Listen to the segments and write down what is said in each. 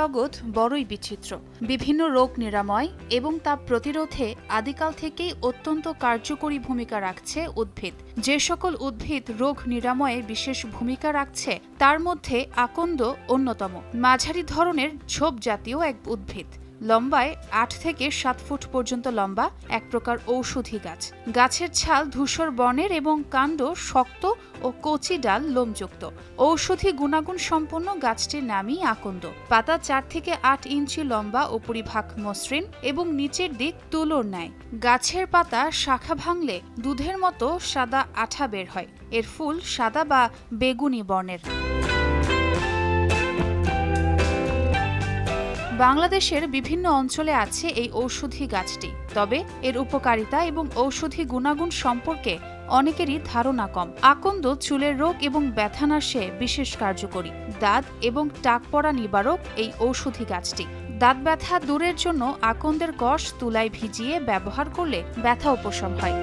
জগৎ বড়ই বিচিত্র। বিভিন্ন রোগ নিরাময় এবং তা প্রতিরোধে আদিকাল থেকেই অত্যন্ত কার্যকরী ভূমিকা রাখছে উদ্ভিদ। যে সকল উদ্ভিদ রোগ নিরাময়ে বিশেষ ভূমিকা রাখছে তার মধ্যে আকন্দ অন্যতম। মাঝারি ধরনের ঝোপ জাতীয় এক উদ্ভিদ, লম্বায় ৮ থেকে ৭ ফুট পর্যন্ত লম্বা এক প্রকার ঔষধি গাছ। গাছের ছাল ধূসর বর্ণের এবং কাণ্ড শক্ত ও কচি ডাল লোমযুক্ত। ঔষধি গুণাগুণ সম্পন্ন গাছটির নামই আকন্দ। পাতা ৪ থেকে ৮ ইঞ্চি লম্বা, উপরিভাগ মসৃণ এবং নিচের দিক তুলোর ন্যায়। গাছের পাতা শাখা ভাঙলে দুধের মতো সাদা আঠা বের হয়। এর ফুল সাদা বা বেগুনি বর্ণের। বাংলাদেশের বিভিন্ন অঞ্চলে আছে এই ঔষধি গাছটি, তবে এর উপকারিতা এবং ঔষধি গুণাগুণ সম্পর্কে অনেকেরই ধারণা কম। আকন্দ চুলের রোগ এবং ব্যথা নাশে বিশেষ কার্যকরী। দাঁত এবং টাক পড়া নিবারক এই ঔষধি গাছটি। দাঁত ব্যথা দূরের জন্য আকন্দের কষ তুলায় ভিজিয়ে ব্যবহার করলে ব্যথা উপশম হয়।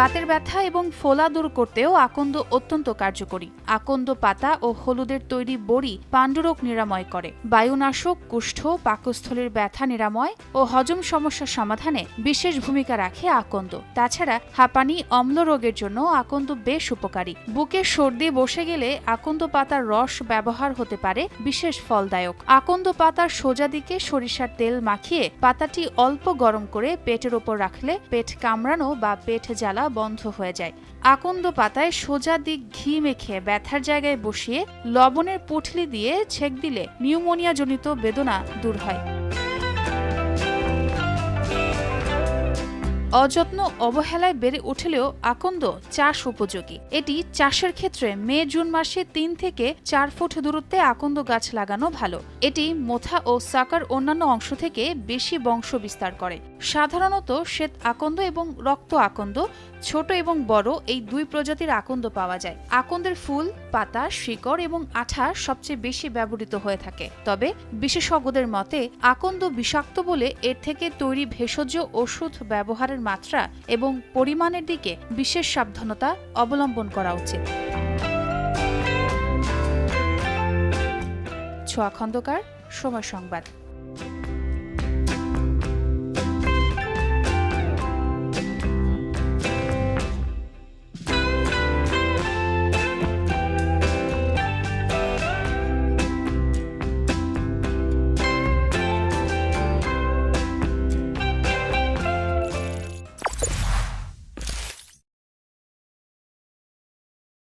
বাতের ব্যথা এবং ফোলা দূর করতেও আকন্দ অত্যন্ত কার্যকরী। আকন্দ পাতা ও হলুদের তৈরি বড়ি পাণ্ডুরোগ নিরাময় করে। বায়ুনাশক, কুষ্ঠ, পাকস্থলীর ব্যথা নিরাময় ও হজম সমস্যা সমাধানে বিশেষ ভূমিকা রাখে আকন্দ। তাছাড়া হাঁপানি, অম্ল রোগের জন্য আকন্দ বেশ উপকারী। বুকে সর্দি বসে গেলে আকন্দ পাতার রস ব্যবহার হতে পারে বিশেষ ফলদায়ক। আকন্দ পাতার সোজা দিকে সরিষার তেল মাখিয়ে পাতাটি অল্প গরম করে পেটের ওপর রাখলে পেট কামড়ানো বা পেট জ্বালা বন্ধ হয়ে যায়। আকন্দ পাতায় সোজা দিক ঘি মেখে ব্যথার জায়গায় বসিয়ে লবণের পুঁটলি দিয়ে ছেঁক দিলে নিউমোনিয়া জনিত বেদনা দূর হয়। অযত্ন অবহেলায় বেড়ে উঠলেও আকন্দ চাষ উপযোগী। এটি চাষের ক্ষেত্রে মে জুন মাসে ৩ থেকে ৪ ফুট দূরত্বে আকন্দ গাছ লাগানো ভালো। এটি মোথা ও সাকার অন্যান্য অংশ থেকে বেশি বংশ বিস্তার করে। সাধারণত শ্বেত আকন্দ এবং রক্ত আকন্দ, ছোট এবং বড় এই দুই প্রজাতির আকন্দ পাওয়া যায়। আকন্দের ফুল, পাতা, শিকড় এবং আঠা সবচেয়ে বেশি ব্যবহৃত হয়ে থাকে। তবে বিশেষজ্ঞদের মতে আকন্দ বিষাক্ত বলে এর থেকে তৈরি ভেষজ ওষুধ ব্যবহারের মাত্রা এবং পরিমাণের দিকে বিশেষ সাবধানতা অবলম্বন করা উচিত। ছোঁয়া খন্দকার, সময় সংবাদ।